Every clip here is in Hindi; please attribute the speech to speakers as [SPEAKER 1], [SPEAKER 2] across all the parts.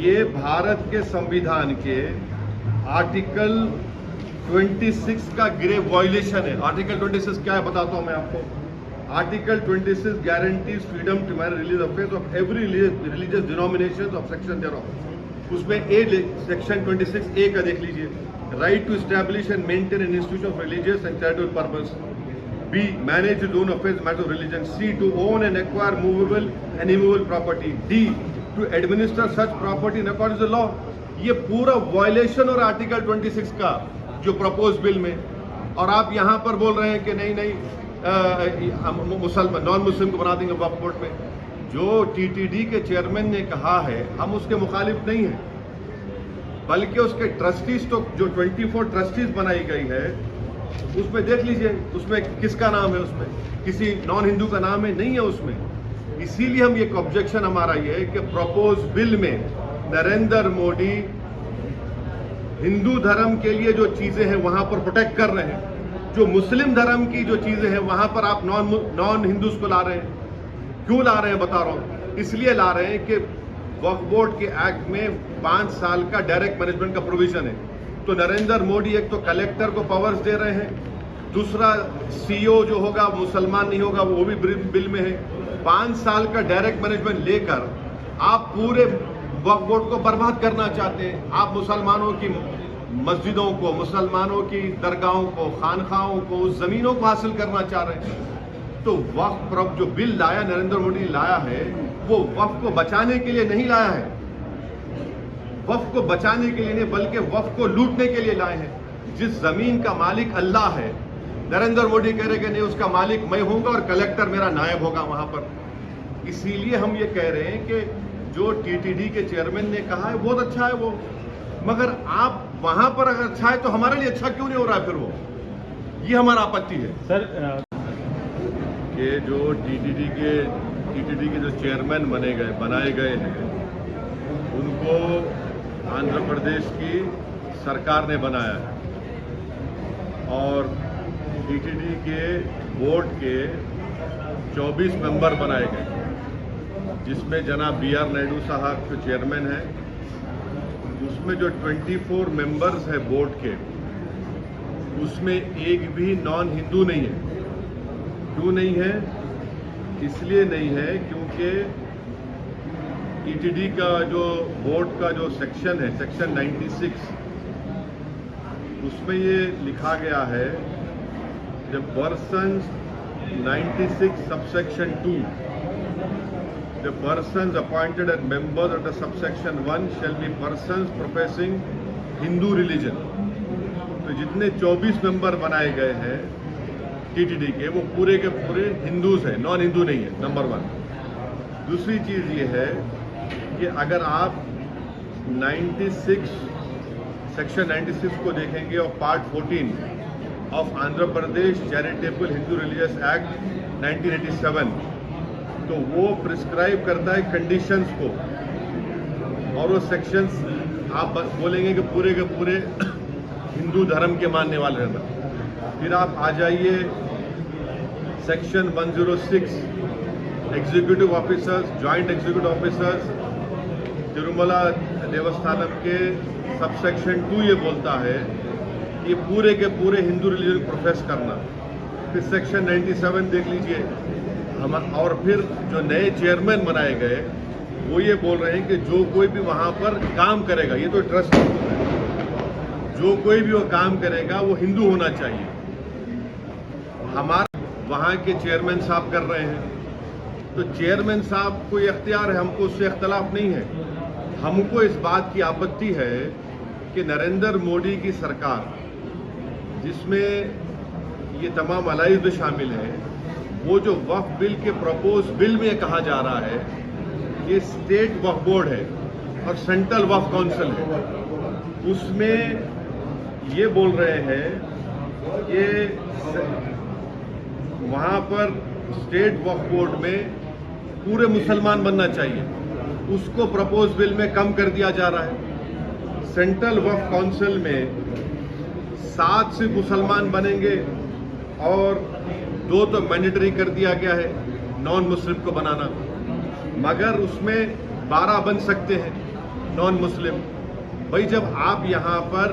[SPEAKER 1] ये भारत के संविधान के आर्टिकल 26 का ग्रेव वायलेशन है। आर्टिकल 26 क्या है बताता हूं मैं आपको। Article 26 guarantees freedom to marry release affairs of every religious denomination of section thereof. उसमें सेक्शन 26 ए का देख लीजिए, right to establish and maintain an institution of religious and charitable purpose. B. Manage his own affairs, matter of religion. C. To own and acquire movable and immovable property. D. To administer such property in accordance with the law. ये पूरा वायलेशन और आर्टिकल 26 का जो प्रपोज बिल में, और आप यहाँ पर बोल रहे हैं कि नहीं मुसलमान नॉन मुस्लिम को बना देंगे वक्फ बोर्ड में। जो TTD के चेयरमैन ने कहा है हम उसके मुखालिफ नहीं हैं, बल्कि उसके ट्रस्टीज तो जो 24 ट्रस्टीज बनाई गई है उसमें देख लीजिए, उसमें किसका नाम है, उसमें किसी नॉन हिंदू का नाम है, नहीं है उसमें। इसीलिए हम ये ऑब्जेक्शन हमारा ये है कि प्रपोज बिल में नरेंद्र मोदी हिंदू धर्म के लिए जो चीजें हैं वहां पर प्रोटेक्ट कर रहे हैं, जो मुस्लिम धर्म की जो चीजें हैं वहां पर आप नॉन हिंदूज को ला रहे हैं। क्यों ला रहे हैं बता रहा हूं, इसलिए ला रहे हैं कि वक्फ बोर्ड के एक्ट में 5 साल का डायरेक्ट मैनेजमेंट का प्रोविजन है। तो नरेंद्र मोदी एक तो कलेक्टर को पावर्स दे रहे हैं, दूसरा CEO जो होगा मुसलमान नहीं होगा वो भी बिल में है। 5 साल का डायरेक्ट मैनेजमेंट लेकर आप पूरे वक्फ बोर्ड को बर्बाद करना चाहते हैं। आप मुसलमानों की मस्जिदों को, मुसलमानों की दरगाहों को, खानखाहों को, उस जमीनों को हासिल करना चाह रहे हैं। तो वक्फ जो बिल लाया नरेंद्र मोदी लाया है वो वक्फ को बचाने के लिए नहीं लाया है, वक्फ को बचाने के लिए नहीं बल्कि वक्फ को लूटने के लिए लाए हैं। जिस जमीन का मालिक अल्लाह है, नरेंद्र मोदी कह रहे कि नहीं उसका मालिक मैं होऊंगा और कलेक्टर मेरा नायब होगा वहां पर। इसीलिए हम ये कह रहे हैं कि जो TTD के चेयरमैन ने कहा है बहुत अच्छा है वो, मगर आप वहां पर अगर अच्छा है तो हमारे लिए अच्छा क्यों नहीं हो रहा है फिर वो, ये हमारा आपत्ति है
[SPEAKER 2] सर।
[SPEAKER 1] कि जो TTD के जो चेयरमैन बनाए गए हैं उनको आंध्र प्रदेश की सरकार ने बनाया है और TTD के बोर्ड के 24 मेंबर बनाए गए, जिसमें जनाब BR नायडू साहब जो चेयरमैन हैं। उसमें जो 24 मेंबर्स है बोर्ड के, उसमें एक भी नॉन हिंदू नहीं है। क्यों नहीं है? इसलिए नहीं है क्योंकि TTD का जो बोर्ड का जो सेक्शन है, सेक्शन 96, उसमें ये लिखा गया है the persons 96 subsection 2 the persons appointed as members of the subsection 1 shall be persons professing Hindu religion. तो जितने 24 मेंबर बनाए गए हैं TTD के वो पूरे के पूरे हिंदूज हैं, नॉन हिंदू नहीं है, नंबर 1। दूसरी चीज ये है कि अगर आप 96 सेक्शन 96 को देखेंगे और part 14 of Andhra Pradesh charitable Hindu religious act 1987, तो वो प्रिस्क्राइब करता है कंडीशंस को, और वो सेक्शंस आप बोलेंगे कि पूरे के पूरे हिंदू धर्म के मानने वाले रहना। फिर आप आ जाइए section 106 executive officers, joint executive officers Tirumala Devasthanam के सबसेक्शन 2 ये बोलता है कि पूरे के पूरे हिंदू रिलीजन प्रोफेस करना। फिर सेक्शन 97 देख लीजिए हम, और फिर जो नए चेयरमैन बनाए गए वो ये बोल रहे हैं कि जो कोई भी वहां पर काम करेगा, ये तो ट्रस्ट है, जो कोई भी वो काम करेगा वो हिंदू होना चाहिए। हमारा वहां के चेयरमैन साहब कर रहे हैं, तो चेयरमैन साहब को ये अख्तियार है, हमको उससे इख्तलाफ नहीं है। हमको इस बात की आपत्ति है कि नरेंद्र मोदी की सरकार, जिसमें ये तमाम अलाइज भी शामिल हैं, वो जो वक्फ बिल के प्रपोज बिल में कहा जा रहा है ये स्टेट वक्फ बोर्ड है और सेंट्रल वक्फ काउंसिल है, उसमें ये बोल रहे हैं कि वहां पर स्टेट वक्फ बोर्ड में पूरे मुसलमान बनना चाहिए, उसको प्रपोज बिल में कम कर दिया जा रहा है। सेंट्रल वक्फ काउंसिल में 7 से मुसलमान बनेंगे और 2 तो मैंडेटरी कर दिया गया है नॉन मुस्लिम को बनाना, मगर उसमें 12 बन सकते हैं। Non Muslim. भाई जब आप यहाँ पर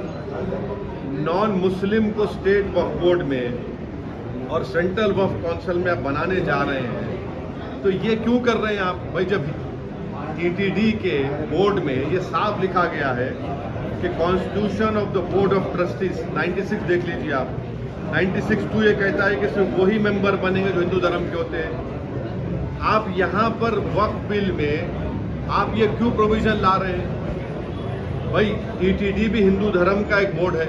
[SPEAKER 1] नॉन मुस्लिम को स्टेट वक्फ बोर्ड में और सेंट्रल वक्फ काउंसिल में आप बनाने जा रहे हैं तो ये क्यों कर रहे हैं आप? भाई जब टीटीडी के बोर्ड में ये साफ लिखा गया है कि constitution of the board of trustees 96 देख लीजिए आप, 96(2) ये कहता है कि सिर्फ वही मेंबर बनेंगे जो हिंदू धर्म के होते हैं। आप यहाँ पर वक्फ बिल में आप ये क्यों प्रोविजन ला रहे हैं? भाई टीटीडी भी हिंदू धर्म का एक बोर्ड है,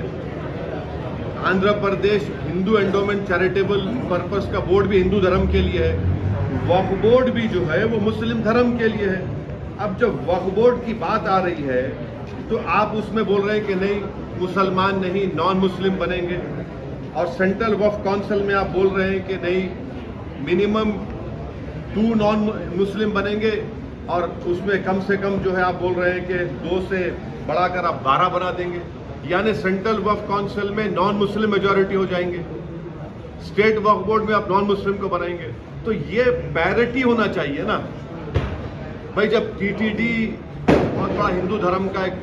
[SPEAKER 1] Andhra Pradesh Hindu endowment charitable purpose का बोर्ड भी हिंदू धर्म के लिए है, वक्फ बोर्ड भी जो है वो मुस्लिम धर्म के लिए है। अब जब वक्फ बोर्ड की बात आ रही है तो आप उसमें बोल रहे हैं कि नहीं मुसलमान नहीं नॉन मुस्लिम बनेंगे, और सेंट्रल वक्फ काउंसिल में आप बोल रहे हैं कि नहीं मिनिमम 2 नॉन मुस्लिम बनेंगे, और उसमें कम से कम जो है आप बोल रहे हैं कि 2 से बढ़ाकर आप 12 बना देंगे, यानी सेंट्रल वक्फ काउंसिल में नॉन मुस्लिम मेजॉरिटी हो जाएंगे, स्टेट वक्फ बोर्ड में आप नॉन मुस्लिम को बनाएंगे। तो ये पैरिटी होना चाहिए ना भाई। जब टीटीडी बहुत बड़ा हिंदू धर्म का एक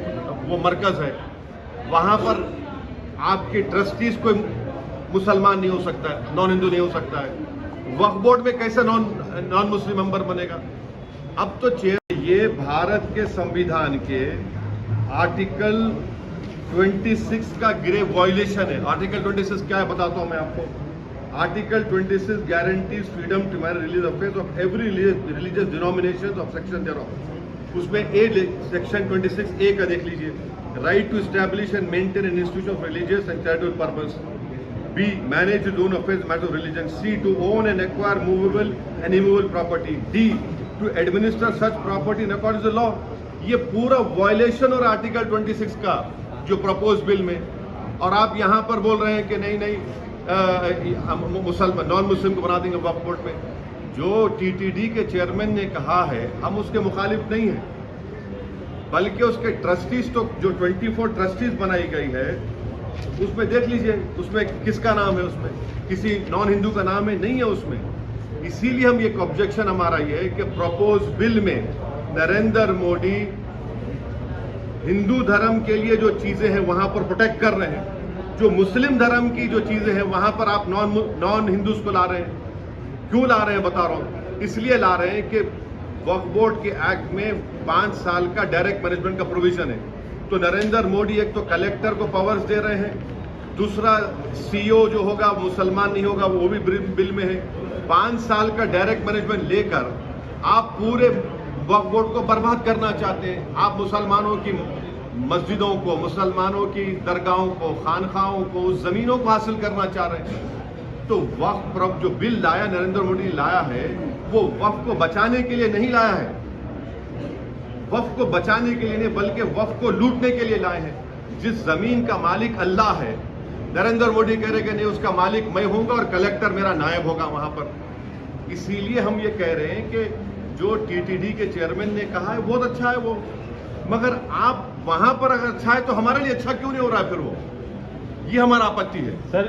[SPEAKER 1] वो मरकज है, वहां पर आपके ट्रस्टीज कोई मुसलमान नहीं हो सकता है, नॉन हिंदू नहीं हो सकता है, वक्फ बोर्ड में कैसे नॉन मुस्लिम मेंबर बनेगा? अब तो ये भारत के संविधान के आर्टिकल 26 का ग्रेव वायलेशन है। आर्टिकल 26 क्या है बताता हूं मैं आपको। Article 26 guarantees freedom to marry religious affairs of every religious denomination of section thereof. उसमें सेक्शन 26A का देख लीजिए, right to establish and maintain an institution of religious and charitable purpose. B, manage his own affairs, matter of religion. C, to own and acquire movable and immovable property. D, to administer such property in accordance with the law. ये पूरा वायलेशन और आर्टिकल 26 का जो प्रपोज बिल में, और आप यहाँ पर बोल रहे हैं कि नहीं मुसलमान नॉन मुस्लिम को बना देंगे वक्फ बोर्ड में। जो टीटीडी के चेयरमैन ने कहा है हम उसके मुखालिफ नहीं है, बल्कि उसके ट्रस्टीज तो जो 24 ट्रस्टीज बनाई गई है उसमें देख लीजिए, उसमें किसका नाम है? उसमें किसी नॉन हिंदू का नाम है? नहीं है उसमें। इसीलिए हम एक ऑब्जेक्शन हमारा ये है कि प्रपोज बिल में नरेंद्र मोदी हिंदू धर्म के लिए जो चीजें हैं वहां पर प्रोटेक्ट कर रहे हैं, जो मुस्लिम धर्म की जो चीजें हैं वहां पर आप नॉन हिंदूज को ला रहे हैं। क्यों ला रहे हैं बता रहा हूं, इसलिए ला रहे हैं कि वक्फ बोर्ड के एक्ट में 5 साल का डायरेक्ट मैनेजमेंट का प्रोविजन है। तो नरेंद्र मोदी एक तो कलेक्टर को पावर्स दे रहे हैं, दूसरा सीईओ जो होगा मुसलमान नहीं होगा वो भी बिल में है। 5 साल का डायरेक्ट मैनेजमेंट लेकर आप पूरे वक्फ बोर्ड को बर्बाद करना चाहते हैं। आप मुसलमानों की मस्जिदों को, मुसलमानों की दरगाहों को, खानखाहों को, उस जमीनों को हासिल करना चाह रहे हैं। तो वक्फ जो बिल लाया नरेंद्र मोदी लाया है वो वक्फ को बचाने के लिए नहीं लाया है, वक्फ को बचाने के लिए नहीं बल्कि वक्फ को लूटने के लिए लाए हैं। जिस जमीन का मालिक अल्लाह है, नरेंद्र मोदी कह रहे कि नहीं उसका मालिक मैं होऊंगा और कलेक्टर मेरा नायब होगा वहां पर। इसीलिए हम ये कह रहे हैं कि जो टीटीडी के चेयरमैन ने कहा है बहुत अच्छा है वो, मगर आप वहां पर अगर अच्छा है तो हमारे लिए अच्छा क्यों नहीं हो रहा है फिर वो? ये हमारा आपत्ति है
[SPEAKER 2] सर।